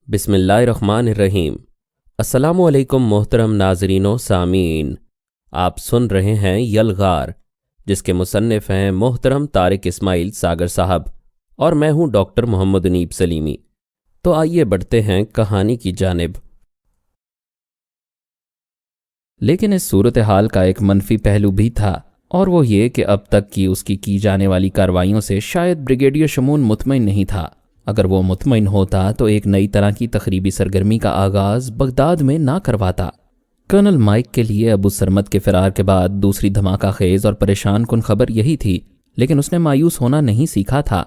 بسم اللہ الرحمن الرحیم۔ السلام علیکم محترم ناظرین و سامعین، آپ سن رہے ہیں یلغار، جس کے مصنف ہیں محترم طارق اسماعیل ساگر صاحب، اور میں ہوں ڈاکٹر محمد انیب سلیمی۔ تو آئیے بڑھتے ہیں کہانی کی جانب۔ لیکن اس صورتحال کا ایک منفی پہلو بھی تھا، اور وہ یہ کہ اب تک اس کی جانے والی کارروائیوں سے شاید بریگیڈیئر شمون مطمئن نہیں تھا۔ اگر وہ مطمئن ہوتا تو ایک نئی طرح کی تخریبی سرگرمی کا آغاز بغداد میں نہ کرواتا۔ کرنل مائک کے لیے ابو سرمد کے فرار کے بعد دوسری دھماکہ خیز اور پریشان کن خبر یہی تھی، لیکن اس نے مایوس ہونا نہیں سیکھا تھا۔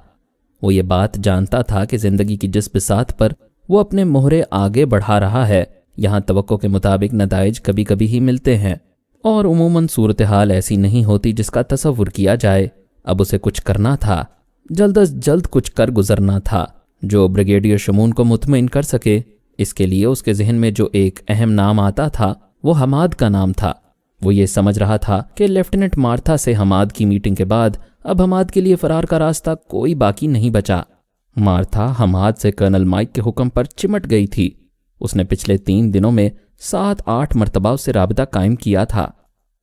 وہ یہ بات جانتا تھا کہ زندگی کی جس بساط پر وہ اپنے مہرے آگے بڑھا رہا ہے، یہاں توقع کے مطابق نتائج کبھی کبھی ہی ملتے ہیں، اور عموماً صورتحال ایسی نہیں ہوتی جس کا تصور کیا جائے۔ اب اسے کچھ کرنا تھا، جلد از جلد کچھ کر گزرنا تھا جو بریگیڈیئر شمون کو مطمئن کر سکے۔ اس کے لیے اس کے ذہن میں جو ایک اہم نام آتا تھا وہ حماد کا نام تھا۔ وہ یہ سمجھ رہا تھا کہ لیفٹیننٹ مارتھا سے حماد کی میٹنگ کے بعد اب حماد کے لیے فرار کا راستہ کوئی باقی نہیں بچا۔ مارتھا حماد سے کرنل مائک کے حکم پر چمٹ گئی تھی۔ اس نے پچھلے 3 دنوں میں 7-8 مرتبہ اس سے رابطہ قائم کیا تھا،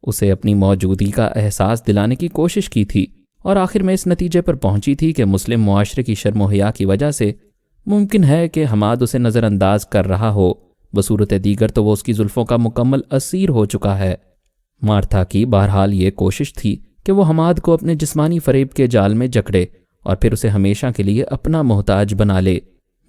اسے اپنی موجودگی کا احساس دلانے کی کوشش کی تھی، اور آخر میں اس نتیجے پر پہنچی تھی کہ مسلم معاشرے کی شرم و حیا کی وجہ سے ممکن ہے کہ حماد اسے نظر انداز کر رہا ہو، بصورت دیگر تو وہ اس کی زلفوں کا مکمل اسیر ہو چکا ہے۔ مارتھا کی بہرحال یہ کوشش تھی کہ وہ حماد کو اپنے جسمانی فریب کے جال میں جکڑے اور پھر اسے ہمیشہ کے لیے اپنا محتاج بنا لے۔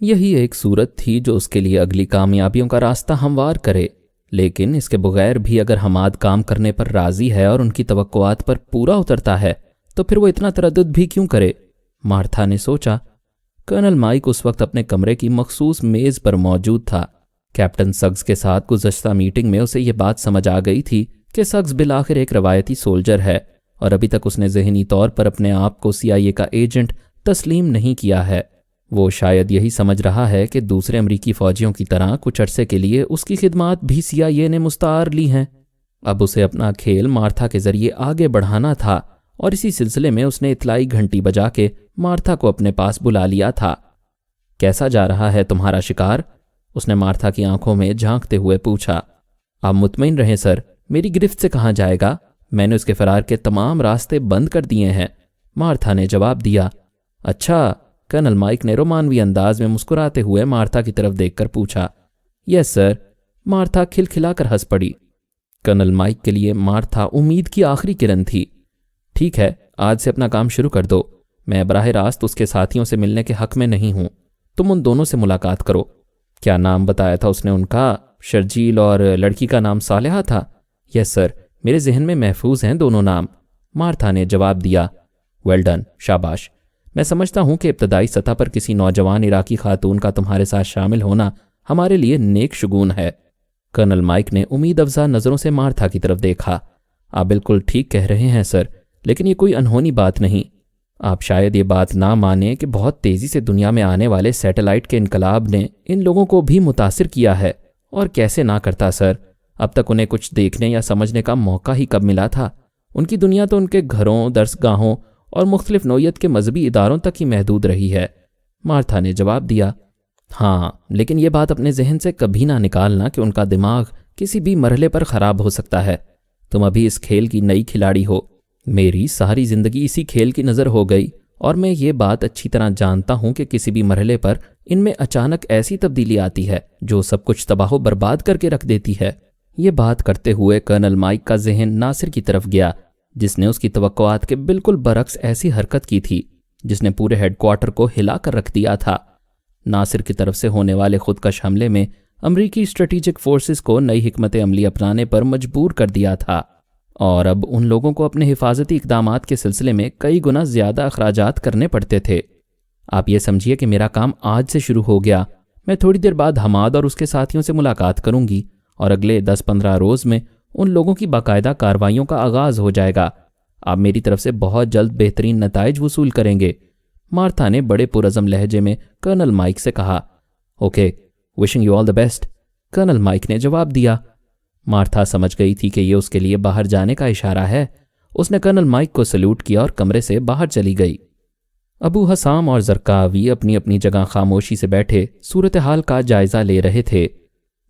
یہی ایک صورت تھی جو اس کے لیے اگلی کامیابیوں کا راستہ ہموار کرے، لیکن اس کے بغیر بھی اگر حماد کام کرنے پر راضی ہے اور ان کی توقعات پر پورا اترتا ہے تو پھر وہ اتنا تردد بھی کیوں کرے؟ مارتھا نے سوچا۔ کرنل مائک اس وقت اپنے کمرے کی مخصوص میز پر موجود تھا۔ کیپٹن سگز کے ساتھ گزشتہ میٹنگ میں اسے یہ بات سمجھ آ گئی تھی کہ سگز بالآخر ایک روایتی سولجر ہے، اور ابھی تک اس نے ذہنی طور پر اپنے آپ کو CIA کا ایجنٹ تسلیم نہیں کیا ہے۔ وہ شاید یہی سمجھ رہا ہے کہ دوسرے امریکی فوجیوں کی طرح کچھ عرصے کے لیے اس کی خدمات بھی CIA نے مستعار لی ہیں۔ اب اسے اپنا کھیل مارتھا کے ذریعے آگے بڑھانا تھا، اور اسی سلسلے میں اس نے اطلاعی گھنٹی بجا کے مارتھا کو اپنے پاس بلا لیا تھا۔ کیسا جا رہا ہے تمہارا شکار؟ اس نے مارتھا کی آنکھوں میں جھانکتے ہوئے پوچھا۔ آپ مطمئن رہیں سر، میری گرفت سے کہاں جائے گا؟ میں نے اس کے فرار کے تمام راستے بند کر دیے ہیں، مارتھا نے جواب دیا۔ اچھا، کرنل مائک نے رومانوی انداز میں مسکراتے ہوئے مارتھا کی طرف دیکھ کر پوچھا۔ یس سر، مارتھا کھلکھلا کر ہنس پڑی۔ کرنل مائک کے لیے مارتھا امید کی آخری کرن تھی۔ ٹھیک ہے، آج سے اپنا کام شروع کر دو۔ میں براہ راست اس کے ساتھیوں سے ملنے کے حق میں نہیں ہوں، تم ان دونوں سے ملاقات کرو۔ کیا نام بتایا تھا اس نے ان کا؟ شرجیل، اور لڑکی کا نام صالحہ تھا؟ یس سر، میرے ذہن میں محفوظ ہیں دونوں نام، مارتھا نے جواب دیا۔ ویل ڈن، شاباش۔ میں سمجھتا ہوں کہ ابتدائی سطح پر کسی نوجوان عراقی خاتون کا تمہارے ساتھ شامل ہونا ہمارے لیے نیک شگون ہے۔ کرنل مائک نے امید افزا نظروں سے مارتھا کی طرف دیکھا۔ آپ بالکل ٹھیک کہہ رہے ہیں سر، لیکن یہ کوئی انہونی بات نہیں۔ آپ شاید یہ بات نہ مانیں کہ بہت تیزی سے دنیا میں آنے والے سیٹلائٹ کے انقلاب نے ان لوگوں کو بھی متاثر کیا ہے، اور کیسے نہ کرتا سر۔ اب تک انہیں کچھ دیکھنے یا سمجھنے کا موقع ہی کب ملا تھا؟ ان کی دنیا تو ان کے گھروں، درس گاہوں اور مختلف نوعیت کے مذہبی اداروں تک ہی محدود رہی ہے، مارتھا نے جواب دیا۔ ہاں، لیکن یہ بات اپنے ذہن سے کبھی نہ نکالنا کہ ان کا دماغ کسی بھی مرحلے پر خراب ہو سکتا ہے۔ تم ابھی اس کھیل کی نئی کھلاڑی ہو، میری ساری زندگی اسی کھیل کی نظر ہو گئی، اور میں یہ بات اچھی طرح جانتا ہوں کہ کسی بھی مرحلے پر ان میں اچانک ایسی تبدیلی آتی ہے جو سب کچھ تباہ و برباد کر کے رکھ دیتی ہے۔ یہ بات کرتے ہوئے کرنل مائک کا ذہن ناصر کی طرف گیا، جس نے اس کی توقعات کے بالکل برعکس ایسی حرکت کی تھی جس نے پورے ہیڈ کوارٹر کو ہلا کر رکھ دیا تھا۔ ناصر کی طرف سے ہونے والے خودکش حملے میں امریکی اسٹریٹجک فورسز کو نئی حکمت عملی اپنانے پر مجبور کر دیا تھا، اور اب ان لوگوں کو اپنے حفاظتی اقدامات کے سلسلے میں کئی گنا زیادہ اخراجات کرنے پڑتے تھے۔ آپ یہ سمجھیے کہ میرا کام آج سے شروع ہو گیا۔ میں تھوڑی دیر بعد حماد اور اس کے ساتھیوں سے ملاقات کروں گی، اور اگلے 10-15 روز میں ان لوگوں کی باقاعدہ کارروائیوں کا آغاز ہو جائے گا۔ آپ میری طرف سے بہت جلد بہترین نتائج وصول کریں گے، مارتھا نے بڑے پرعزم لہجے میں کرنل مائک سے کہا۔ Okay, wishing you all the best, colonel Mike نے جواب دیا۔ مارتھا سمجھ گئی تھی کہ یہ اس کے لیے باہر جانے کا اشارہ ہے۔ اس نے کرنل مائک کو سلوٹ کیا اور کمرے سے باہر چلی گئی۔ ابو حسام اور زرقاوی اپنی اپنی جگہ خاموشی سے بیٹھے صورتحال کا جائزہ لے رہے تھے۔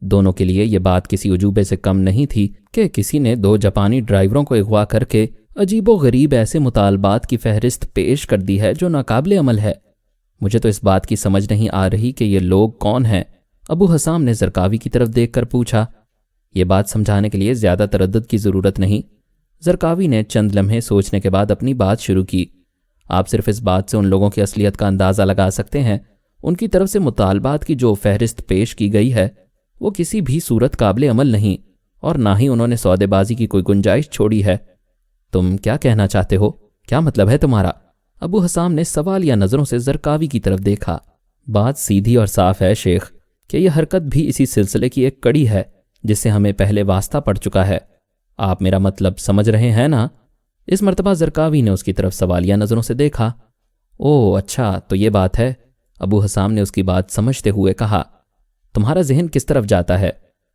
دونوں کے لیے یہ بات کسی عجوبے سے کم نہیں تھی کہ کسی نے 2 جاپانی ڈرائیوروں کو اغوا کر کے عجیب و غریب ایسے مطالبات کی فہرست پیش کر دی ہے جو ناقابل عمل ہے۔ مجھے تو اس بات کی سمجھ نہیں آ رہی کہ یہ لوگ کون ہیں؟ ابو حسام نے زرقاوی کی طرف دیکھ کر پوچھا۔ یہ بات سمجھانے کے لیے زیادہ تردد کی ضرورت نہیں۔ زرقاوی نے چند لمحے سوچنے کے بعد اپنی بات شروع کی۔ آپ صرف اس بات سے ان لوگوں کی اصلیت کا اندازہ لگا سکتے ہیں۔ ان کی طرف سے مطالبات کی جو فہرست پیش کی گئی ہے وہ کسی بھی صورت قابل عمل نہیں، اور نہ ہی انہوں نے سودے بازی کی کوئی گنجائش چھوڑی ہے۔ تم کیا کہنا چاہتے ہو؟ کیا مطلب ہے تمہارا؟ ابو حسام نے سوالیہ نظروں سے زرقاوی کی طرف دیکھا۔ بات سیدھی اور صاف ہے شیخ کہ یہ حرکت بھی اسی سلسلے کی ایک کڑی ہے جس سے ہمیں پہلے واسطہ پڑ چکا ہے۔ آپ میرا مطلب سمجھ رہے ہیں نا؟ اس مرتبہ زرقاوی نے اس کی طرف سوالیہ نظروں سے دیکھا۔ اوہ اچھا، تو یہ بات ہے۔ ابو حسام نے اس کی بات سمجھتے ہوئے کہا۔ تمہارا ذہن کس طرف جاتا ہے؟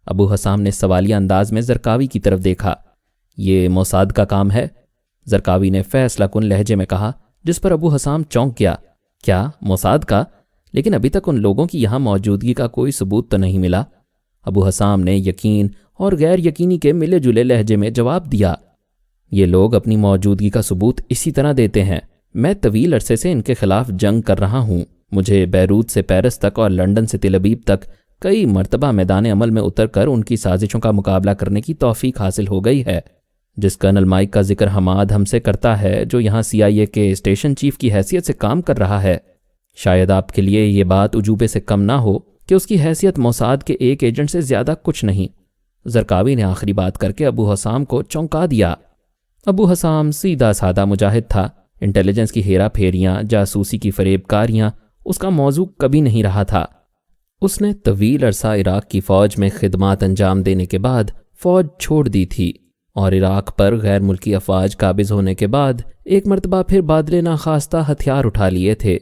ابو حسام نے سوالیہ انداز میں زرقاوی کی طرف دیکھا۔ یہ موساد کا کام ہے، زرقاوی نے فیصلہ کن لہجے میں کہا، جس پر ابو حسام چونک گیا۔ کیا موساد کا؟ لیکن ابھی تک ان لوگوں کی یہاں موجودگی کا کوئی ثبوت تو نہیں ملا۔ ابو حسام نے یقین اور غیر یقینی کے ملے جلے لہجے میں جواب دیا۔ یہ لوگ اپنی موجودگی کا ثبوت اسی طرح دیتے ہیں۔ میں طویل عرصے سے ان کے خلاف جنگ کر رہا ہوں۔ مجھے بیروت سے پیرس تک اور لندن سے تل ابیب تک کئی مرتبہ میدان عمل میں اتر کر ان کی سازشوں کا مقابلہ کرنے کی توفیق حاصل ہو گئی ہے۔ جس کرنل مائک کا ذکر حماد ہم سے کرتا ہے، جو یہاں CIA کے اسٹیشن چیف کی حیثیت سے کام کر رہا ہے، شاید آپ کے لیے یہ بات عجوبے سے کم نہ ہو کہ اس کی حیثیت موساد کے ایک ایجنٹ سے زیادہ کچھ نہیں۔ زرقاوی نے آخری بات کر کے ابو حسام کو چونکا دیا۔ ابو حسام سیدھا سادہ مجاہد تھا۔ انٹیلیجنس کی ہیرا پھیریاں، جاسوسی کی فریب کاریاں اس کا موضوع کبھی نہیں رہا تھا۔ اس نے طویل عرصہ عراق کی فوج میں خدمات انجام دینے کے بعد فوج چھوڑ دی تھی، اور عراق پر غیر ملکی افواج قابض ہونے کے بعد ایک مرتبہ پھر بادلے ناخواستہ ہتھیار اٹھا لیے تھے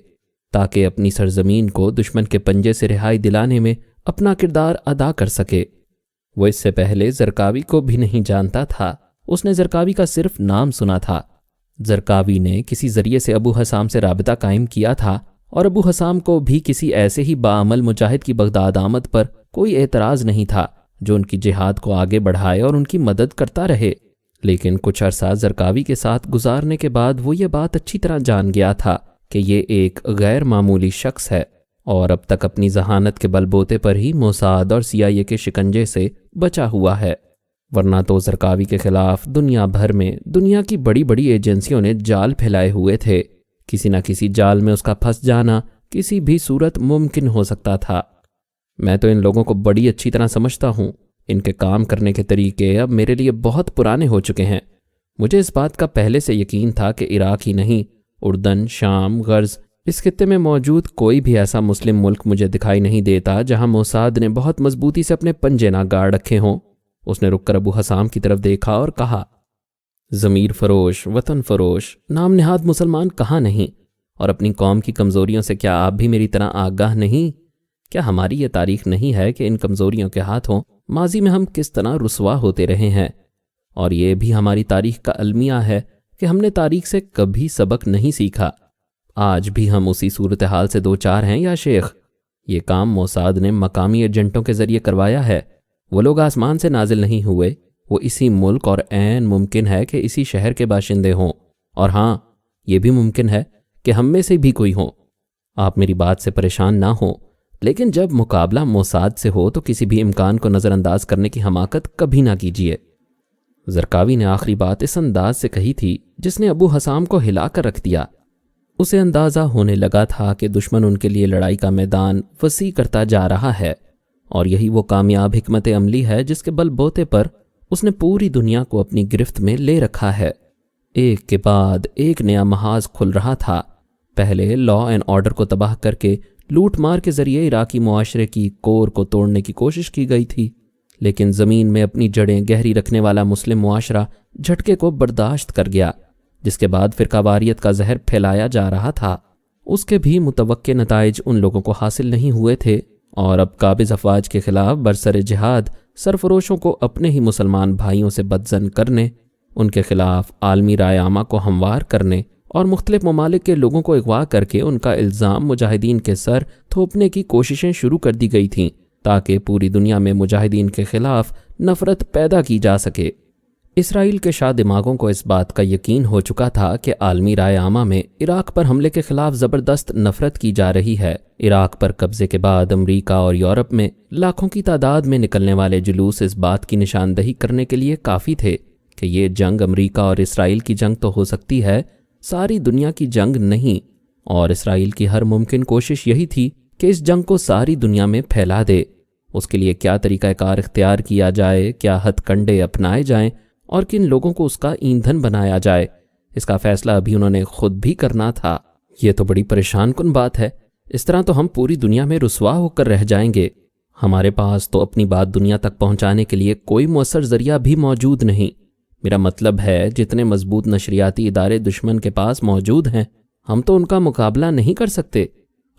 تاکہ اپنی سرزمین کو دشمن کے پنجے سے رہائی دلانے میں اپنا کردار ادا کر سکے۔ وہ اس سے پہلے زرقاوی کو بھی نہیں جانتا تھا، اس نے زرقاوی کا صرف نام سنا تھا۔ زرقاوی نے کسی ذریعے سے ابو حسام سے رابطہ قائم کیا تھا، اور ابو حسام کو بھی کسی ایسے ہی باعمل مجاہد کی بغداد آمد پر کوئی اعتراض نہیں تھا جو ان کی جہاد کو آگے بڑھائے اور ان کی مدد کرتا رہے۔ لیکن کچھ عرصہ زرقاوی کے ساتھ گزارنے کے بعد وہ یہ بات اچھی طرح جان گیا تھا کہ یہ ایک غیر معمولی شخص ہے، اور اب تک اپنی ذہانت کے بل بوتے پر ہی موساد اور CIA کے شکنجے سے بچا ہوا ہے، ورنہ تو زرقاوی کے خلاف دنیا بھر میں دنیا کی بڑی بڑی ایجنسیوں نے جال پھیلائے ہوئے تھے۔ کسی نہ کسی جال میں اس کا پھنس جانا کسی بھی صورت ممکن ہو سکتا تھا۔ میں تو ان لوگوں کو بڑی اچھی طرح سمجھتا ہوں۔ ان کے کام کرنے کے طریقے اب میرے لیے بہت پرانے ہو چکے ہیں۔ مجھے اس بات کا پہلے سے یقین تھا کہ عراق ہی نہیں، اردن، شام، غرض، اس خطے میں موجود کوئی بھی ایسا مسلم ملک مجھے دکھائی نہیں دیتا جہاں موساد نے بہت مضبوطی سے اپنے پنجے نہ گاڑ رکھے ہوں۔ اس نے رک کر ابو حسام کی طرف دیکھا اور کہا، ضمیر فروش، وطن فروش، نام نہاد مسلمان کہاں نہیں؟ اور اپنی قوم کی کمزوریوں سے کیا آپ بھی میری طرح آگاہ نہیں؟ کیا ہماری یہ تاریخ نہیں ہے کہ ان کمزوریوں کے ہاتھوں ماضی میں ہم کس طرح رسوا ہوتے رہے ہیں؟ اور یہ بھی ہماری تاریخ کا المیہ ہے کہ ہم نے تاریخ سے کبھی سبق نہیں سیکھا۔ آج بھی ہم اسی صورتحال سے دوچار ہیں یا شیخ؟ یہ کام موساد نے مقامی ایجنٹوں کے ذریعے کروایا ہے۔ وہ لوگ آسمان سے نازل نہیں ہوئے، وہ اسی ملک اور عین ممکن ہے کہ اسی شہر کے باشندے ہوں، اور ہاں یہ بھی ممکن ہے کہ ہم میں سے بھی کوئی ہوں۔ آپ میری بات سے پریشان نہ ہوں، لیکن جب مقابلہ موساد سے ہو تو کسی بھی امکان کو نظر انداز کرنے کی حماقت کبھی نہ کیجیے۔ زرقاوی نے آخری بات اس انداز سے کہی تھی جس نے ابو حسام کو ہلا کر رکھ دیا۔ اسے اندازہ ہونے لگا تھا کہ دشمن ان کے لیے لڑائی کا میدان وسیع کرتا جا رہا ہے، اور یہی وہ کامیاب حکمت عملی ہے جس کے بل بوتے پر اس نے پوری دنیا کو اپنی گرفت میں لے رکھا ہے۔ ایک کے بعد ایک نیا محاذ کھل رہا تھا۔ پہلے لا اینڈ آرڈر کو تباہ کر کے لوٹ مار کے ذریعے عراقی معاشرے کی کور کو توڑنے کی کوشش کی گئی تھی، لیکن زمین میں اپنی جڑیں گہری رکھنے والا مسلم معاشرہ جھٹکے کو برداشت کر گیا، جس کے بعد فرقہ واریت کا زہر پھیلایا جا رہا تھا۔ اس کے بھی متوقع نتائج ان لوگوں کو حاصل نہیں ہوئے تھے، اور اب قابض افواج کے خلاف برسر جہاد سرفروشوں کو اپنے ہی مسلمان بھائیوں سے بدظن کرنے، ان کے خلاف عالمی رائے عامہ کو ہموار کرنے اور مختلف ممالک کے لوگوں کو اغوا کر کے ان کا الزام مجاہدین کے سر تھوپنے کی کوششیں شروع کر دی گئی تھیں تاکہ پوری دنیا میں مجاہدین کے خلاف نفرت پیدا کی جا سکے۔ اسرائیل کے شاہ دماغوں کو اس بات کا یقین ہو چکا تھا کہ عالمی رائے عامہ میں عراق پر حملے کے خلاف زبردست نفرت کی جا رہی ہے۔ عراق پر قبضے کے بعد امریکہ اور یورپ میں لاکھوں کی تعداد میں نکلنے والے جلوس اس بات کی نشاندہی کرنے کے لیے کافی تھے کہ یہ جنگ امریکہ اور اسرائیل کی جنگ تو ہو سکتی ہے، ساری دنیا کی جنگ نہیں، اور اسرائیل کی ہر ممکن کوشش یہی تھی کہ اس جنگ کو ساری دنیا میں پھیلا دے۔ اس کے لیے کیا طریقہ کار اختیار کیا جائے، کیا ہتھ کنڈے اپنائے جائیں اور کن لوگوں کو اس کا ایندھن بنایا جائے، اس کا فیصلہ ابھی انہوں نے خود بھی کرنا تھا۔ یہ تو بڑی پریشان کن بات ہے، اس طرح تو ہم پوری دنیا میں رسوا ہو کر رہ جائیں گے۔ ہمارے پاس تو اپنی بات دنیا تک پہنچانے کے لیے کوئی مؤثر ذریعہ بھی موجود نہیں۔ میرا مطلب ہے جتنے مضبوط نشریاتی ادارے دشمن کے پاس موجود ہیں، ہم تو ان کا مقابلہ نہیں کر سکتے۔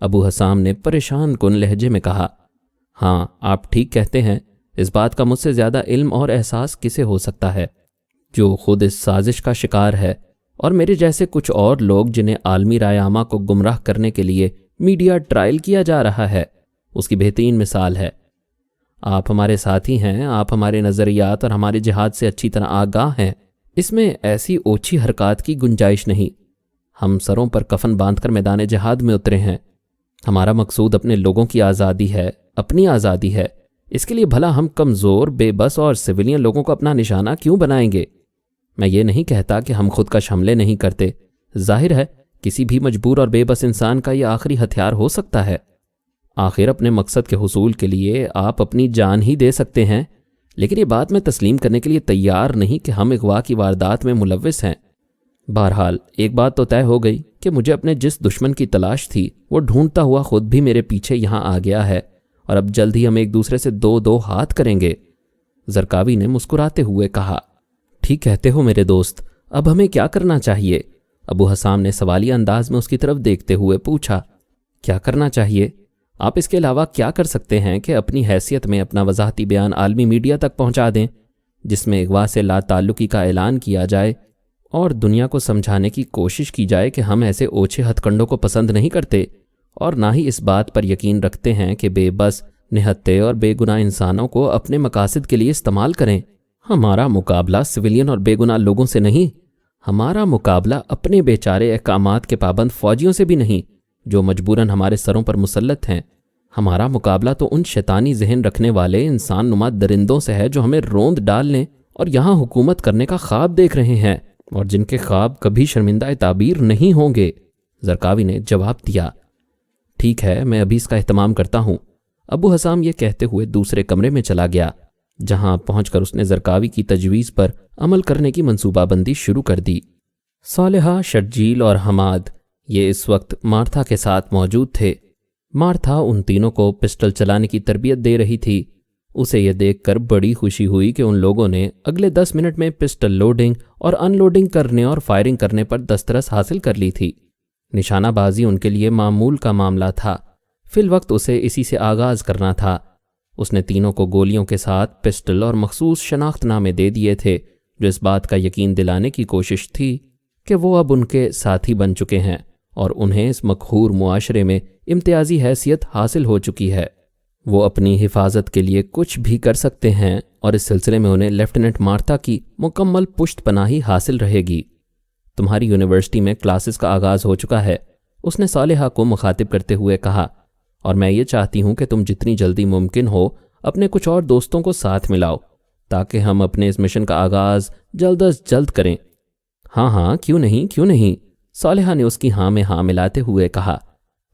ابو حسام نے پریشان کن لہجے میں کہا۔ ہاں، آپ ٹھیک کہتے ہیں، اس بات کا مجھ سے زیادہ علم اور احساس کسے ہو سکتا ہے جو خود اس سازش کا شکار ہے، اور میرے جیسے کچھ اور لوگ جنہیں عالمی رائے عامہ کو گمراہ کرنے کے لیے میڈیا ٹرائل کیا جا رہا ہے، اس کی بہترین مثال ہے۔ آپ ہمارے ساتھی ہیں، آپ ہمارے نظریات اور ہمارے جہاد سے اچھی طرح آگاہ ہیں، اس میں ایسی اوچھی حرکات کی گنجائش نہیں۔ ہم سروں پر کفن باندھ کر میدان جہاد میں اترے ہیں۔ ہمارا مقصود اپنے لوگوں کی آزادی ہے، اپنی آزادی ہے۔ اس کے لیے بھلا ہم کمزور، بے بس اور سویلین لوگوں کو اپنا نشانہ کیوں بنائیں گے؟ میں یہ نہیں کہتا کہ ہم خود کش حملے نہیں کرتے، ظاہر ہے کسی بھی مجبور اور بے بس انسان کا یہ آخری ہتھیار ہو سکتا ہے۔ آخر اپنے مقصد کے حصول کے لیے آپ اپنی جان ہی دے سکتے ہیں، لیکن یہ بات میں تسلیم کرنے کے لیے تیار نہیں کہ ہم اغوا کی واردات میں ملوث ہیں۔ بہرحال ایک بات تو طے ہو گئی کہ مجھے اپنے جس دشمن کی تلاش تھی وہ ڈھونڈتا ہوا خود بھی میرے پیچھے یہاں آ گیا ہے، اور اب جلد ہی ہم ایک دوسرے سے دو ہاتھ کریں گے۔ زرقاوی نے مسکراتے ہوئے کہا۔ ٹھیک کہتے ہو میرے دوست، اب ہمیں کیا کرنا چاہیے؟ ابو حسام نے سوالیہ انداز میں اس کی طرف دیکھتے ہوئے پوچھا۔ کیا کرنا چاہیے؟ آپ اس کے علاوہ کیا کر سکتے ہیں کہ اپنی حیثیت میں اپنا وضاحتی بیان عالمی میڈیا تک پہنچا دیں، جس میں اغوا سے لا تعلقی کا اعلان کیا جائے اور دنیا کو سمجھانے کی کوشش کی جائے کہ ہم ایسے اوچھے ہتھ کنڈوں کو پسند نہیں کرتے، اور نہ ہی اس بات پر یقین رکھتے ہیں کہ بے بس، نہتے اور بے گناہ انسانوں کو اپنے مقاصد کے لیے استعمال کریں۔ ہمارا مقابلہ سویلین اور بے گناہ لوگوں سے نہیں، ہمارا مقابلہ اپنے بیچارے احکامات کے پابند فوجیوں سے بھی نہیں جو مجبوراً ہمارے سروں پر مسلط ہیں۔ ہمارا مقابلہ تو ان شیطانی ذہن رکھنے والے انسان نما درندوں سے ہے جو ہمیں روند ڈالنے اور یہاں حکومت کرنے کا خواب دیکھ رہے ہیں، اور جن کے خواب کبھی شرمندہ تعبیر نہیں ہوں گے۔ زرقاوی نے جواب دیا۔ ٹھیک ہے، میں ابھی اس کا اہتمام کرتا ہوں۔ ابو حسام یہ کہتے ہوئے دوسرے کمرے میں چلا گیا، جہاں پہنچ کر اس نے زرقاوی کی تجویز پر عمل کرنے کی منصوبہ بندی شروع کر دی۔ صالحہ، شرجیل اور حماد یہ اس وقت مارتھا کے ساتھ موجود تھے۔ مارتھا ان تینوں کو پسٹل چلانے کی تربیت دے رہی تھی۔ اسے یہ دیکھ کر بڑی خوشی ہوئی کہ ان لوگوں نے اگلے 10 منٹ میں پسٹل لوڈنگ اور ان لوڈنگ کرنے اور فائرنگ کرنے پر دسترس حاصل کر لی تھی۔ نشانہ بازی ان کے لیے معمول کا معاملہ تھا، فی الوقت اسے اسی سے آغاز کرنا تھا۔ اس نے تینوں کو گولیوں کے ساتھ پسٹل اور مخصوص شناخت نامے دے دیے تھے، جو اس بات کا یقین دلانے کی کوشش تھی کہ وہ اب ان کے ساتھی بن چکے ہیں اور انہیں اس مقہور معاشرے میں امتیازی حیثیت حاصل ہو چکی ہے۔ وہ اپنی حفاظت کے لیے کچھ بھی کر سکتے ہیں، اور اس سلسلے میں انہیں لیفٹیننٹ مارتھا کی مکمل پشت پناہی حاصل رہے گی۔ تمہاری یونیورسٹی میں کلاسز کا آغاز ہو چکا ہے، اس نے صالحہ کو مخاطب کرتے ہوئے کہا، اور میں یہ چاہتی ہوں کہ تم جتنی جلدی ممکن ہو اپنے کچھ اور دوستوں کو ساتھ ملاؤ تاکہ ہم اپنے اس مشن کا آغاز جلد از جلد کریں۔ ہاں، کیوں نہیں، صالحہ نے اس کی ہاں میں ہاں ملاتے ہوئے کہا۔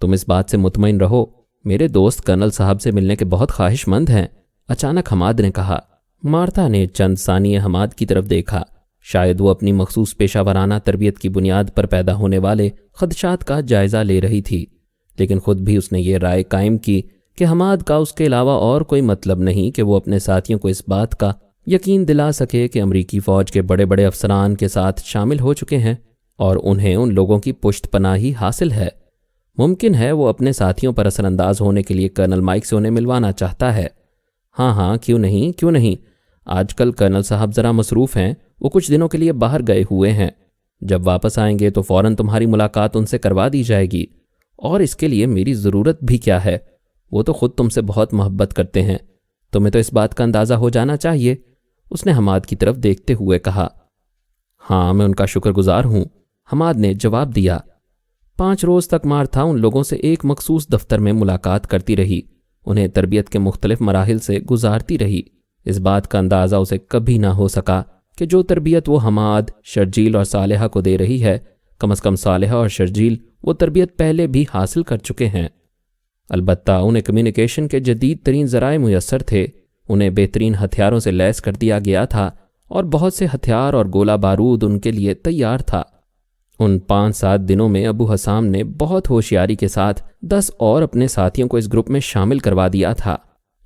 تم اس بات سے مطمئن رہو، میرے دوست کرنل صاحب سے ملنے کے بہت خواہش مند ہیں، اچانک حماد نے کہا۔ مارتھا نے چند ثانیے حماد کی طرف دیکھا، شاید وہ اپنی مخصوص پیشہ ورانہ تربیت کی بنیاد پر پیدا ہونے والے خدشات کا جائزہ لے رہی تھی، لیکن خود بھی اس نے یہ رائے قائم کی کہ حماد کا اس کے علاوہ اور کوئی مطلب نہیں کہ وہ اپنے ساتھیوں کو اس بات کا یقین دلا سکے کہ امریکی فوج کے بڑے بڑے افسران کے ساتھ شامل ہو چکے ہیں اور انہیں ان لوگوں کی پشت پناہی حاصل ہے۔ ممکن ہے وہ اپنے ساتھیوں پر اثر انداز ہونے کے لیے کرنل مائک سے انہیں ملوانا چاہتا ہے۔ ہاں، کیوں نہیں، آج کل کرنل صاحب ذرا مصروف ہیں، وہ کچھ دنوں کے لیے باہر گئے ہوئے ہیں۔ جب واپس آئیں گے تو فوراً تمہاری ملاقات ان سے کروا دی جائے گی، اور اس کے لیے میری ضرورت بھی کیا ہے، وہ تو خود تم سے بہت محبت کرتے ہیں، تمہیں تو اس بات کا اندازہ ہو جانا چاہیے۔ اس نے حماد کی طرف دیکھتے ہوئے کہا۔ ہاں، میں ان کا شکر گزار ہوں، حماد نے جواب دیا۔ 5 روز تک مارتھا ان لوگوں سے ایک مخصوص دفتر میں ملاقات کرتی رہی، انہیں تربیت کے مختلف مراحل سے گزارتی رہی۔ اس بات کا اندازہ اسے کبھی نہ ہو سکا کہ جو تربیت وہ حماد، شرجیل اور صالحہ کو دے رہی ہے، کم از کم صالحہ اور شرجیل وہ تربیت پہلے بھی حاصل کر چکے ہیں۔ البتہ انہیں کمیونیکیشن کے جدید ترین ذرائع میسر تھے، انہیں بہترین ہتھیاروں سے لیس کر دیا گیا تھا، اور بہت سے ہتھیار اور گولہ بارود ان کے لیے تیار تھا۔ ان 5-7 دنوں میں ابو حسام نے بہت ہوشیاری کے ساتھ 10 اور اپنے ساتھیوں کو اس گروپ میں شامل کروا دیا تھا۔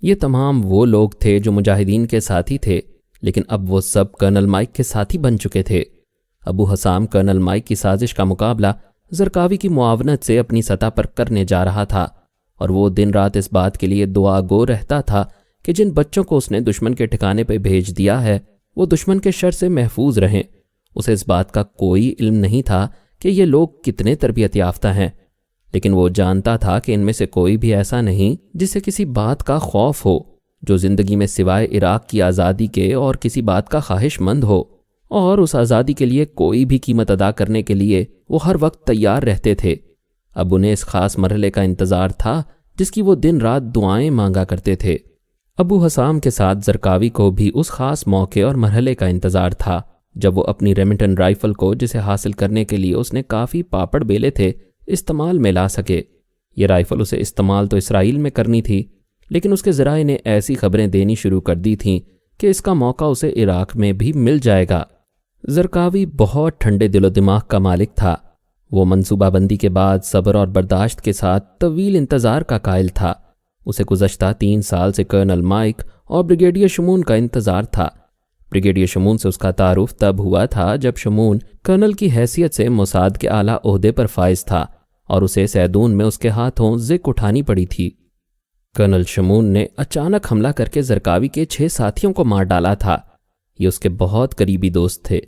یہ تمام وہ لوگ تھے جو مجاہدین کے ساتھی تھے، لیکن اب وہ سب کرنل مائک کے ساتھی بن چکے تھے۔ ابو حسام کرنل مائک کی سازش کا مقابلہ زرقاوی کی معاونت سے اپنی سطح پر کرنے جا رہا تھا، اور وہ دن رات اس بات کے لیے دعا گو رہتا تھا کہ جن بچوں کو اس نے دشمن کے ٹھکانے پہ بھیج دیا ہے وہ دشمن کے شر سے محفوظ رہیں۔ اسے اس بات کا کوئی علم نہیں تھا کہ یہ لوگ کتنے تربیت یافتہ ہیں، لیکن وہ جانتا تھا کہ ان میں سے کوئی بھی ایسا نہیں جسے کسی بات کا خوف ہو، جو زندگی میں سوائے عراق کی آزادی کے اور کسی بات کا خواہش مند ہو، اور اس آزادی کے لیے کوئی بھی قیمت ادا کرنے کے لیے وہ ہر وقت تیار رہتے تھے۔ اب انہیں اس خاص مرحلے کا انتظار تھا جس کی وہ دن رات دعائیں مانگا کرتے تھے۔ ابو حسام کے ساتھ زرقاوی کو بھی اس خاص موقع اور مرحلے کا انتظار تھا جب وہ اپنی ریمنٹن رائفل کو، جسے حاصل کرنے کے لیے اس نے کافی پاپڑ بیلے تھے، استعمال میں لا سکے۔ یہ رائفل اسے استعمال تو اسرائیل میں کرنی تھی، لیکن اس کے ذرائع نے ایسی خبریں دینی شروع کر دی تھیں کہ اس کا موقع اسے عراق میں بھی مل جائے گا۔ زرقاوی بہت ٹھنڈے دل و دماغ کا مالک تھا، وہ منصوبہ بندی کے بعد صبر اور برداشت کے ساتھ طویل انتظار کا قائل تھا۔ اسے گزشتہ 3 سال سے کرنل مائک اور بریگیڈیئر شمون کا انتظار تھا۔ بریگیڈیئر شمون سے اس کا تعارف تب ہوا تھا جب شمون کرنل کی حیثیت سے موساد کے اعلیٰ عہدے پر فائز تھا اور اسے سیدون میں اس کے ہاتھوں زک اٹھانی پڑی تھی۔ کرنل شمون نے اچانک حملہ کر کے زرقاوی کے 6 ساتھیوں کو مار ڈالا تھا۔ یہ اس کے بہت قریبی دوست تھے۔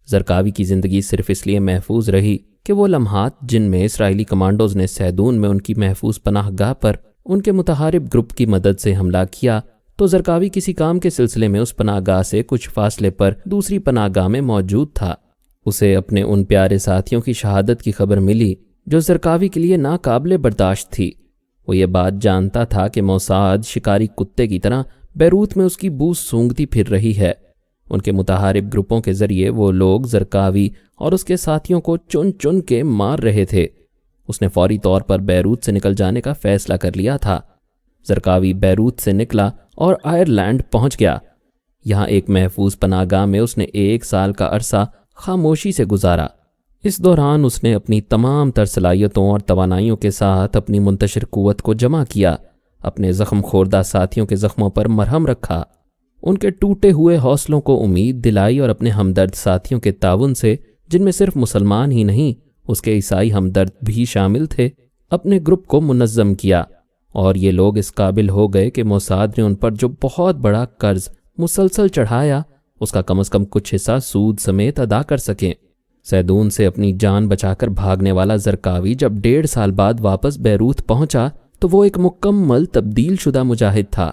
زرقاوی کی زندگی صرف اس لیے محفوظ رہی کہ وہ لمحات جن میں اسرائیلی کمانڈوز نے سیدون میں ان کی محفوظ پناہ گاہ پر ان کے متحارب گروپ کی مدد سے حملہ کیا، تو زرقاوی کسی کام کے سلسلے میں اس پناہ گاہ سے کچھ فاصلے پر دوسری پناہ گاہ میں موجود تھا۔ اسے اپنے ان پیارے ساتھیوں کی شہادت کی خبر ملی جو زرقاوی کے لیے ناقابل برداشت تھی۔ وہ یہ بات جانتا تھا کہ موساد شکاری کتے کی طرح بیروت میں اس کی بو سونگتی پھر رہی ہے۔ ان کے متحارب گروپوں کے ذریعے وہ لوگ زرقاوی اور اس کے ساتھیوں کو چن چن کے مار رہے تھے۔ اس نے فوری طور پر بیروت سے نکل جانے کا فیصلہ کر لیا تھا۔ زرقاوی بیروت سے نکلا اور آئرلینڈ پہنچ گیا۔ یہاں ایک محفوظ پناہ گاہ میں اس نے 1 سال کا عرصہ خاموشی سے گزارا۔ اس دوران اس نے اپنی تمام تر صلاحیتوں اور توانائیوں کے ساتھ اپنی منتشر قوت کو جمع کیا، اپنے زخم خوردہ ساتھیوں کے زخموں پر مرہم رکھا، ان کے ٹوٹے ہوئے حوصلوں کو امید دلائی، اور اپنے ہمدرد ساتھیوں کے تعاون سے، جن میں صرف مسلمان ہی نہیں اس کے عیسائی ہمدرد بھی شامل تھے، اپنے گروپ کو منظم کیا۔ اور یہ لوگ اس قابل ہو گئے کہ موساد نے ان پر جو بہت بڑا قرض مسلسل چڑھایا اس کا کم از کم کچھ حصہ سود سمیت ادا کر سکیں۔ سیدون سے اپنی جان بچا کر بھاگنے والا زرقاوی جب 1.5 سال بعد واپس بیروت پہنچا تو وہ ایک مکمل تبدیل شدہ مجاہد تھا۔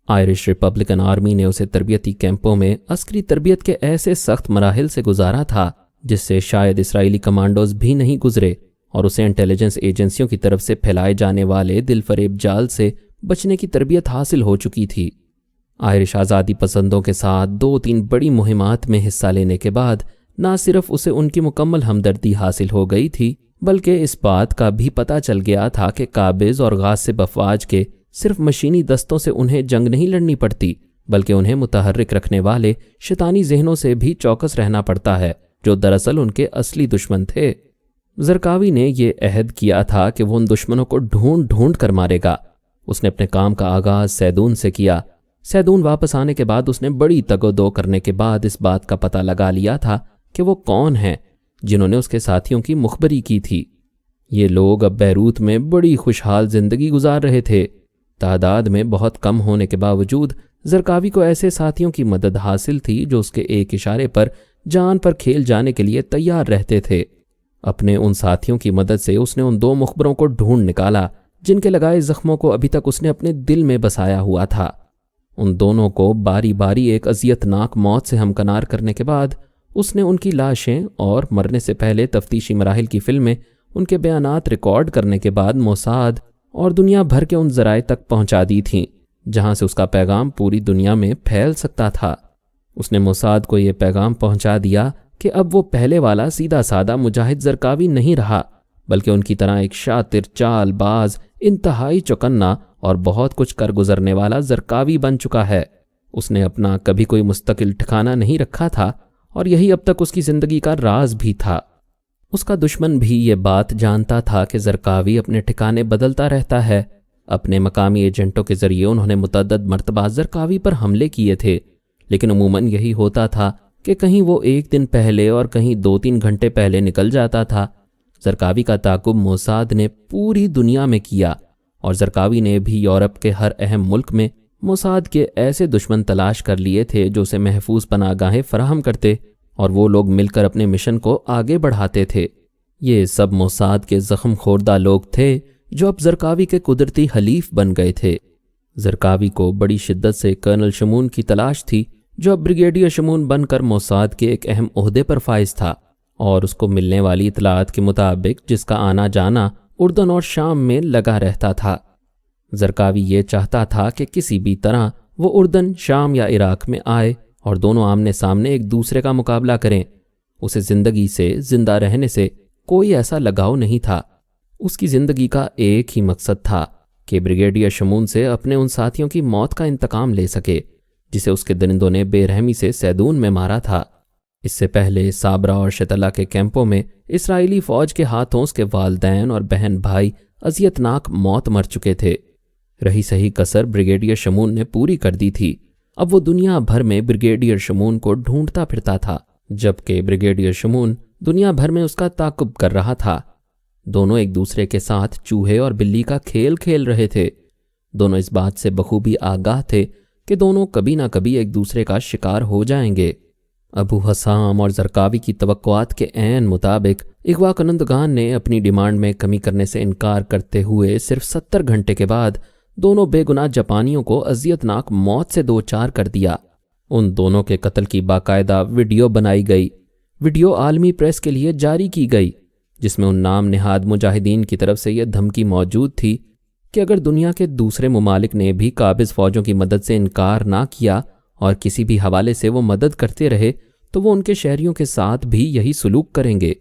آئرش ریپبلکن آرمی نے اسے تربیتی کیمپوں میں عسکری تربیت کے ایسے سخت مراحل سے گزارا تھا جس سے شاید اسرائیلی کمانڈوز بھی نہیں گزرے، اور اسے انٹیلیجنس ایجنسیوں کی طرف سے پھیلائے جانے والے دل فریب جال سے بچنے کی تربیت حاصل ہو چکی تھی۔ آئرش آزادی پسندوں کے ساتھ 2-3 بڑی مہمات میں حصہ لینے کے بعد نہ صرف اسے ان کی مکمل ہمدردی حاصل ہو گئی تھی، بلکہ اس بات کا بھی پتہ چل گیا تھا کہ قابض اور غاصب افواج کے صرف مشینی دستوں سے انہیں جنگ نہیں لڑنی پڑتی، بلکہ انہیں متحرک رکھنے والے شیطانی ذہنوں سے بھی چوکس رہنا پڑتا ہے، جو دراصل ان کے اصلی دشمن تھے۔ زرقاوی نے یہ عہد کیا تھا کہ وہ ان دشمنوں کو ڈھونڈ ڈھونڈ کر مارے گا۔ اس نے اپنے کام کا آغاز سیدون سے کیا۔ سیدون واپس آنے کے بعد اس نے بڑی تگ و دو کرنے کے بعد اس بات کا پتہ لگا لیا تھا کہ وہ کون ہیں جنہوں نے اس کے ساتھیوں کی مخبری کی تھی۔ یہ لوگ اب بیروت میں بڑی خوشحال زندگی گزار رہے تھے۔ تعداد میں بہت کم ہونے کے باوجود زرقاوی کو ایسے ساتھیوں کی مدد حاصل تھی جو اس کے ایک اشارے پر جان پر کھیل جانے کے لیے تیار رہتے تھے۔ اپنے ان ساتھیوں کی مدد سے اس نے ان 2 مخبروں کو ڈھونڈ نکالا جن کے لگائے زخموں کو ابھی تک اس نے اپنے دل میں بسایا ہوا تھا۔ ان دونوں کو باری باری ایک اذیتناک موت سے ہمکنار کرنے کے بعد اس نے ان کی لاشیں اور مرنے سے پہلے تفتیشی مراحل کی فلمیں ان کے بیانات ریکارڈ کرنے کے بعد موساد اور دنیا بھر کے ان ذرائع تک پہنچا دی تھیں جہاں سے اس کا پیغام پوری دنیا میں پھیل سکتا تھا۔ اس نے موساد کو یہ پیغام پہنچا دیا کہ اب وہ پہلے والا سیدھا سادہ مجاہد زرقاوی نہیں رہا، بلکہ ان کی طرح ایک شاطر، چال باز، انتہائی چوکنا اور بہت کچھ کر گزرنے والا زرقاوی بن چکا ہے۔ اس نے اپنا کبھی کوئی مستقل ٹھکانہ نہیں رکھا تھا اور یہی اب تک اس کی زندگی کا راز بھی تھا۔ اس کا دشمن بھی یہ بات جانتا تھا کہ زرقاوی اپنے ٹھکانے بدلتا رہتا ہے۔ اپنے مقامی ایجنٹوں کے ذریعے انہوں نے متعدد مرتبہ زرقاوی پر حملے کیے تھے، لیکن عموماً یہی ہوتا تھا کہ کہیں وہ 1 دن پہلے اور کہیں 2-3 گھنٹے پہلے نکل جاتا تھا۔ زرقاوی کا تعاقب موساد نے پوری دنیا میں کیا اور زرقاوی نے بھی یورپ کے ہر اہم ملک میں موساد کے ایسے دشمن تلاش کر لیے تھے جو اسے محفوظ پناہ گاہیں فراہم کرتے اور وہ لوگ مل کر اپنے مشن کو آگے بڑھاتے تھے۔ یہ سب موساد کے زخم خوردہ لوگ تھے جو اب زرقاوی کے قدرتی حلیف بن گئے تھے۔ زرقاوی کو بڑی شدت سے کرنل شمون کی تلاش تھی جو اب بریگیڈیئر شمون بن کر موساد کے ایک اہم عہدے پر فائز تھا، اور اس کو ملنے والی اطلاعات کے مطابق جس کا آنا جانا اردن اور شام میں لگا رہتا تھا۔ زرقاوی یہ چاہتا تھا کہ کسی بھی طرح وہ اردن، شام یا عراق میں آئے اور دونوں آمنے سامنے ایک دوسرے کا مقابلہ کریں۔ اسے زندگی سے، زندہ رہنے سے کوئی ایسا لگاؤ نہیں تھا۔ اس کی زندگی کا ایک ہی مقصد تھا کہ بریگیڈیئر شمون سے اپنے ان ساتھیوں کی موت کا انتقام لے سکے جسے اس کے درندوں نے بے رحمی سے سیدون میں مارا تھا۔ اس سے پہلے صابرہ اور شتلا کے کیمپوں میں اسرائیلی فوج کے ہاتھوں اس کے والدین اور بہن بھائی اذیتناک موت مر چکے تھے۔ رہی صحیح کسر بریگیڈیئر شمون نے پوری کر دی تھی۔ اب وہ دنیا بھر میں بریگیڈیئر شمون کو ڈھونڈتا پھرتا تھا، جبکہ بریگیڈیئر شمون دنیا بھر میں اس کا تعاقب کر رہا تھا۔ دونوں ایک دوسرے کے ساتھ چوہے اور بلی کا کھیل کھیل رہے تھے۔ دونوں اس بات سے بخوبی آگاہ تھے کہ دونوں کبھی نہ کبھی ایک دوسرے کا شکار ہو جائیں گے۔ ابو حسام اور زرقاوی کی توقعات کے عین مطابق اغوا کنندگان نے اپنی ڈیمانڈ میں کمی کرنے سے انکار کرتے ہوئے صرف 70 گھنٹے کے بعد دونوں بے گناہ جاپانیوں کو اذیتناک موت سے دوچار کر دیا۔ ان دونوں کے قتل کی باقاعدہ ویڈیو بنائی گئی۔ ویڈیو عالمی پریس کے لیے جاری کی گئی، جس میں ان نام نہاد مجاہدین کی طرف سے یہ دھمکی موجود تھی کہ اگر دنیا کے دوسرے ممالک نے بھی قابض فوجوں کی مدد سے انکار نہ کیا اور کسی بھی حوالے سے وہ مدد کرتے رہے تو وہ ان کے شہریوں کے ساتھ بھی یہی سلوک کریں گے۔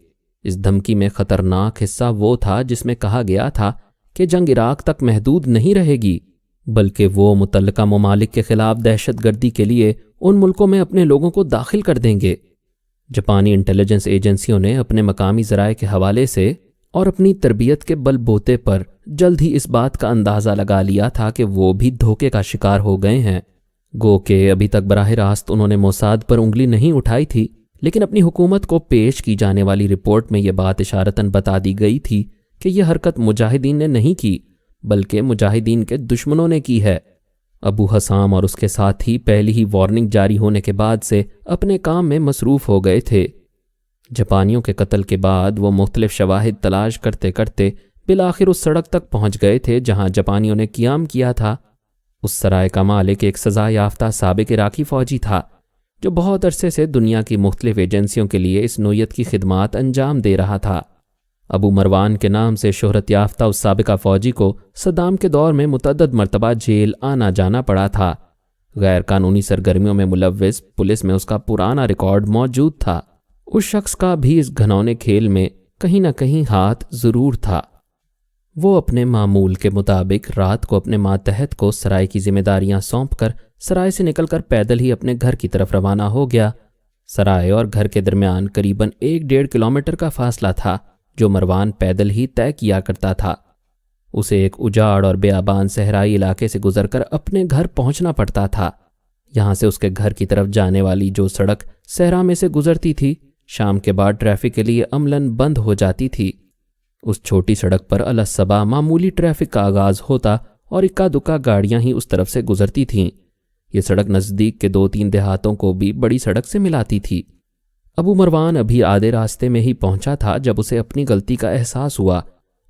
اس دھمکی میں خطرناک حصہ وہ تھا جس میں کہا گیا تھا کہ جنگ عراق تک محدود نہیں رہے گی، بلکہ وہ متعلقہ ممالک کے خلاف دہشت گردی کے لیے ان ملکوں میں اپنے لوگوں کو داخل کر دیں گے۔ جاپانی انٹیلیجنس ایجنسیوں نے اپنے مقامی ذرائع کے حوالے سے اور اپنی تربیت کے بل بوتے پر جلد ہی اس بات کا اندازہ لگا لیا تھا کہ وہ بھی دھوکے کا شکار ہو گئے ہیں۔ گو کہ ابھی تک براہ راست انہوں نے موساد پر انگلی نہیں اٹھائی تھی، لیکن اپنی حکومت کو پیش کی جانے والی رپورٹ میں یہ بات اشارتاً بتا دی گئی تھی کہ یہ حرکت مجاہدین نے نہیں کی بلکہ مجاہدین کے دشمنوں نے کی ہے۔ ابو حسام اور اس کے ساتھی پہلی ہی وارننگ جاری ہونے کے بعد سے اپنے کام میں مصروف ہو گئے تھے۔ جاپانیوں کے قتل کے بعد وہ مختلف شواہد تلاش کرتے کرتے بالآخر اس سڑک تک پہنچ گئے تھے جہاں جاپانیوں نے قیام کیا تھا۔ اس سرائے کا مالک ایک سزا یافتہ سابق عراقی فوجی تھا جو بہت عرصے سے دنیا کی مختلف ایجنسیوں کے لیے اس نوعیت کی خدمات انجام دے رہا تھا۔ ابو مروان کے نام سے شہرت یافتہ اس سابقہ فوجی کو صدام کے دور میں متعدد مرتبہ جیل آنا جانا پڑا تھا۔ غیر قانونی سرگرمیوں میں ملوث پولیس میں اس کا پرانا ریکارڈ موجود تھا۔ اس شخص کا بھی اس گھنونے کھیل میں کہیں نہ کہیں ہاتھ ضرور تھا۔ وہ اپنے معمول کے مطابق رات کو اپنے ماتحت کو سرائے کی ذمہ داریاں سونپ کر سرائے سے نکل کر پیدل ہی اپنے گھر کی طرف روانہ ہو گیا۔ سرائے اور گھر کے درمیان قریباً 1-1.5 کلومیٹر کا فاصلہ تھا جو مروان پیدل ہی طے کیا کرتا تھا۔ اسے ایک اجاڑ اور بیابان صحرائی علاقے سے گزر کر اپنے گھر پہنچنا پڑتا تھا۔ یہاں سے اس کے گھر کی طرف جانے والی جو سڑک صحرا میں سے گزرتی تھی شام کے بعد ٹریفک کے لیے عملاً بند ہو جاتی تھی۔ اس چھوٹی سڑک پر الصبح معمولی ٹریفک کا آغاز ہوتا اور اکا دکا گاڑیاں ہی اس طرف سے گزرتی تھیں۔ یہ سڑک نزدیک کے 2-3 دیہاتوں کو بھی بڑی سڑک سے ملاتی تھی۔ ابو مروان ابھی آدھے راستے میں ہی پہنچا تھا جب اسے اپنی غلطی کا احساس ہوا۔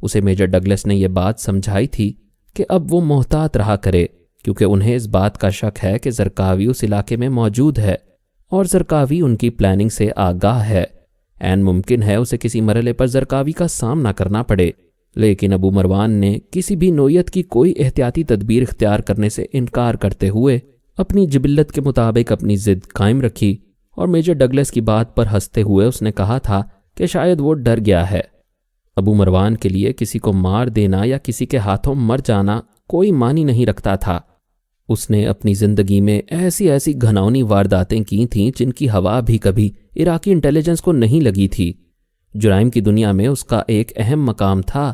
اسے میجر ڈگلس نے یہ بات سمجھائی تھی کہ اب وہ محتاط رہا کرے، کیونکہ انہیں اس بات کا شک ہے کہ زرقاوی اس علاقے میں موجود ہے اور زرقاوی ان کی پلاننگ سے آگاہ ہے۔ عین ممکن ہے اسے کسی مرحلے پر زرقاوی کا سامنا کرنا پڑے، لیکن ابو مروان نے کسی بھی نوعیت کی کوئی احتیاطی تدبیر اختیار کرنے سے انکار کرتے ہوئے اپنی جبلت کے مطابق اپنی ضد قائم رکھی، اور میجر ڈگلس کی بات پر ہنستے ہوئے اس نے کہا تھا کہ شاید وہ ڈر گیا ہے۔ ابو مروان کے لیے کسی کو مار دینا یا کسی کے ہاتھوں مر جانا کوئی معنی نہیں رکھتا تھا۔ اس نے اپنی زندگی میں ایسی گھناؤنی وارداتیں کی تھیں جن کی ہوا بھی کبھی عراقی انٹیلیجنس کو نہیں لگی تھی۔ جرائم کی دنیا میں اس کا ایک اہم مقام تھا۔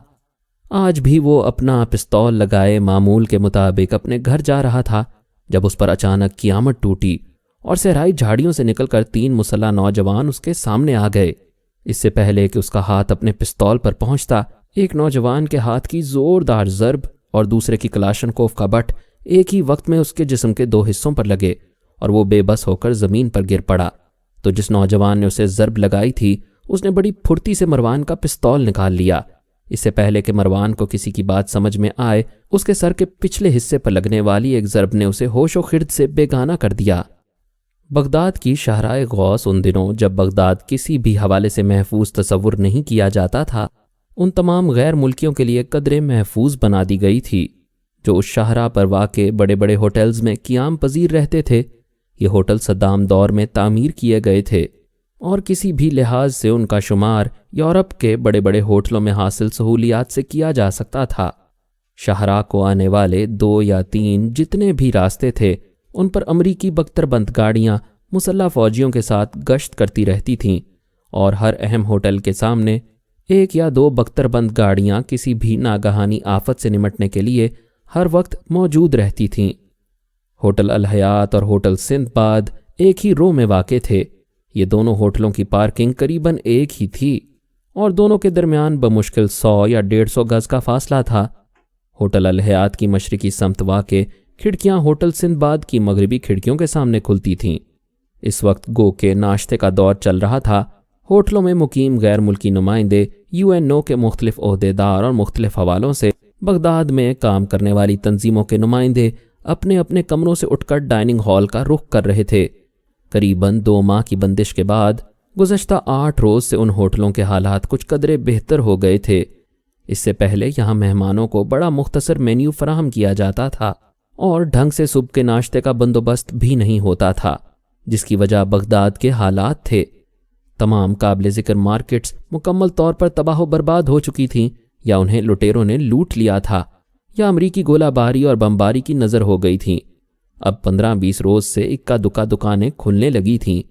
آج بھی وہ اپنا پستول لگائے معمول کے مطابق اپنے گھر جا رہا تھا جب اس پر اچانک قیامت ٹوٹی اور صحرائی جھاڑیوں سے نکل کر 3 مسلح نوجوان اس کے سامنے آ گئے۔ اس سے پہلے کہ اس کا ہاتھ اپنے پستول پر پہنچتا، ایک نوجوان کے ہاتھ کی زوردار ضرب اور دوسرے کی کلاشنکوف کا بٹ ایک ہی وقت میں اس کے جسم کے 2 حصوں پر لگے اور وہ بے بس ہو کر زمین پر گر پڑا۔ تو جس نوجوان نے اسے ضرب لگائی تھی اس نے بڑی پھرتی سے مروان کا پستول نکال لیا۔ اس سے پہلے کہ مروان کو کسی کی بات سمجھ میں آئے، اس کے سر کے پچھلے حصے پر لگنے والی ایک ضرب نے اسے ہوش و خرد سے بیگانہ کر دیا۔ بغداد کی شاہراہ غوث ان دنوں، جب بغداد کسی بھی حوالے سے محفوظ تصور نہیں کیا جاتا تھا، ان تمام غیر ملکیوں کے لیے قدرے محفوظ بنا دی گئی تھی جو اس شاہراہ پر واقع بڑے بڑے ہوٹلز میں قیام پذیر رہتے تھے۔ یہ ہوٹل صدام دور میں تعمیر کیے گئے تھے اور کسی بھی لحاظ سے ان کا شمار یورپ کے بڑے بڑے ہوٹلوں میں حاصل سہولیات سے کیا جا سکتا تھا۔ شاہراہ کو آنے والے 2 یا 3 جتنے بھی راستے تھے، ان پر امریکی بختر بند گاڑیاں مسلح فوجیوں کے ساتھ گشت کرتی رہتی تھیں، اور ہر اہم ہوٹل کے سامنے 1 یا 2 بختر بند گاڑیاں کسی بھی ناگہانی آفت سے نمٹنے کے لیے ہر وقت موجود رہتی تھیں۔ ہوٹل الحیات اور ہوٹل سندھ باد ایک ہی رو میں واقع تھے۔ یہ دونوں ہوٹلوں کی پارکنگ قریباً ایک ہی تھی اور دونوں کے درمیان بمشکل 100 یا 150 گز کا فاصلہ تھا۔ ہوٹل الحیات کی مشرقی سمت واقع کھڑکیاں ہوٹل سندھ باد کی مغربی کھڑکیوں کے سامنے کھلتی تھیں۔ اس وقت گو کہ ناشتے کا دور چل رہا تھا۔ ہوٹلوں میں مقیم غیر ملکی نمائندے، UNO کے مختلف عہدیدار اور مختلف حوالوں سے بغداد میں کام کرنے والی تنظیموں کے نمائندے اپنے اپنے کمروں سے اٹھ کر ڈائننگ ہال کا رخ کر رہے تھے۔ قریباً 2 ماہ کی بندش کے بعد گزشتہ 8 روز سے ان ہوٹلوں کے حالات کچھ قدرے بہتر ہو گئے تھے۔ اس سے پہلے یہاں مہمانوں کو بڑا مختصر مینیو فراہم کیا جاتا تھا اور ڈھنگ سے صبح کے ناشتے کا بندوبست بھی نہیں ہوتا تھا، جس کی وجہ بغداد کے حالات تھے۔ تمام قابل ذکر مارکیٹس مکمل طور پر تباہ و برباد ہو چکی تھیں، یا انہیں لٹیروں نے لوٹ لیا تھا، یا امریکی گولہ باری اور بمباری کی نظر ہو گئی تھیں۔ اب 15-20 روز سے اکا دکا دکانیں کھلنے لگی تھیں،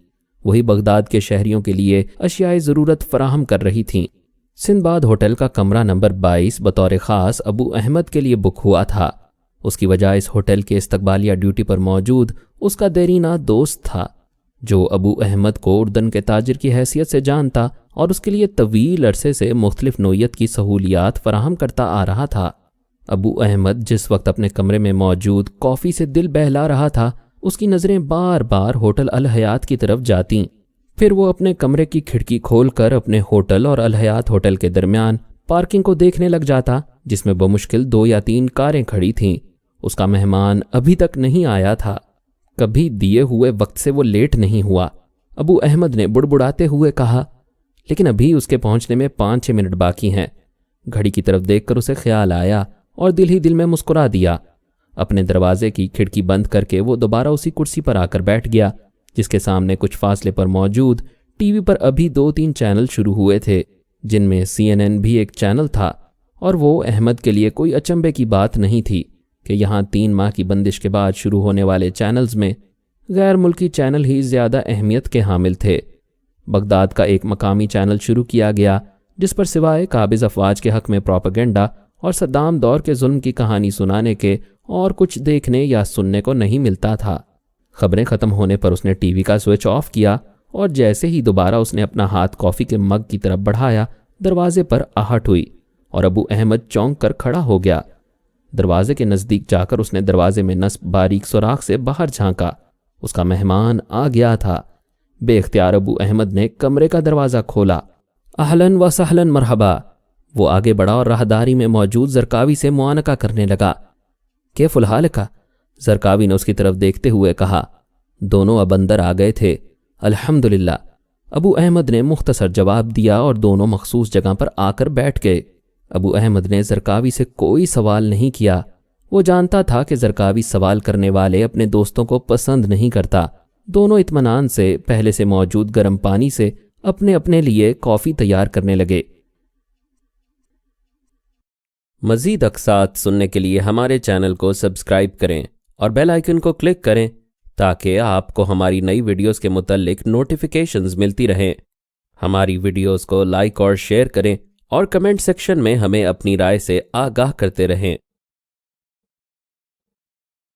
وہی بغداد کے شہریوں کے لیے اشیاء ضرورت فراہم کر رہی تھیں۔ سندھ باد ہوٹل کا کمرہ نمبر 22 بطور خاص ابو احمد کے لیے بک ہوا تھا۔ اس کی وجہ اس ہوٹل کے استقبالیہ ڈیوٹی پر موجود اس کا دیرینہ دوست تھا، جو ابو احمد کو اردن کے تاجر کی حیثیت سے جانتا اور اس کے لیے طویل عرصے سے مختلف نوعیت کی سہولیات فراہم کرتا آ رہا تھا۔ ابو احمد جس وقت اپنے کمرے میں موجود کافی سے دل بہلا رہا تھا، اس کی نظریں بار بار ہوٹل الحیات کی طرف جاتیں۔ پھر وہ اپنے کمرے کی کھڑکی کھول کر اپنے ہوٹل اور الحیات ہوٹل کے درمیان پارکنگ کو دیکھنے لگ جاتا، جس میں بمشکل 2 یا 3 کاریں کھڑی تھیں۔ اس کا مہمان ابھی تک نہیں آیا تھا، کبھی دیے ہوئے وقت سے وہ لیٹ نہیں ہوا۔ ابو احمد نے بڑبڑاتے ہوئے کہا، لیکن ابھی اس کے پہنچنے میں 5-6 منٹ باقی ہیں۔ گھڑی کی طرف دیکھ کر اسے خیال آیا اور دل ہی دل میں مسکرا دیا۔ اپنے دروازے کی کھڑکی بند کر کے وہ دوبارہ اسی کرسی پر آ کر بیٹھ گیا، جس کے سامنے کچھ فاصلے پر موجود ٹی وی پر ابھی 2-3 چینل شروع ہوئے تھے، جن میں CNN بھی ایک چینل تھا، اور وہ احمد کے لیے کوئی اچنبے کی بات نہیں تھی کہ یہاں 3 ماہ کی بندش کے بعد شروع ہونے والے چینلز میں غیر ملکی چینل ہی زیادہ اہمیت کے حامل تھے۔ بغداد کا ایک مقامی چینل شروع کیا گیا، جس پر سوائے قابض افواج کے حق میں پروپیگنڈا اور صدام دور کے ظلم کی کہانی سنانے کے اور کچھ دیکھنے یا سننے کو نہیں ملتا تھا۔ خبریں ختم ہونے پر اس نے ٹی وی کا سوئچ آف کیا، اور جیسے ہی دوبارہ اس نے اپنا ہاتھ کافی کے مگ کی طرف بڑھایا، دروازے پر آہٹ ہوئی اور ابو احمد چونک کر کھڑا ہو گیا۔ دروازے کے نزدیک جا کر اس نے دروازے میں نصب باریک سوراخ سے باہر جھانکا۔ اس کا مہمان آ گیا تھا۔ بے اختیار ابو احمد نے کمرے کا دروازہ کھولا۔ اہلاً و سہلاً مرحبا۔ وہ آگے بڑھا اور راہداری میں موجود زرقاوی سے معانقہ کرنے لگا۔ کیف الحال کا؟ زرقاوی نے اس کی طرف دیکھتے ہوئے کہا۔ دونوں اب اندر آ گئے تھے۔ الحمدللہ، ابو احمد نے مختصر جواب دیا اور دونوں مخصوص جگہ پر آ کر بیٹھ گئے۔ ابو احمد نے زرقاوی سے کوئی سوال نہیں کیا۔ وہ جانتا تھا کہ زرقاوی سوال کرنے والے اپنے دوستوں کو پسند نہیں کرتا۔ دونوں اطمینان سے پہلے سے موجود گرم پانی سے اپنے اپنے لیے کافی تیار کرنے لگے۔ مزید اقساط سننے کے لیے ہمارے چینل کو سبسکرائب کریں اور بیل آئیکن کو کلک کریں تاکہ آپ کو ہماری نئی ویڈیوز کے متعلق نوٹیفیکیشنز ملتی رہیں۔ ہماری ویڈیوز کو لائک اور شیئر کریں اور کمنٹ سیکشن میں ہمیں اپنی رائے سے آگاہ کرتے رہیں۔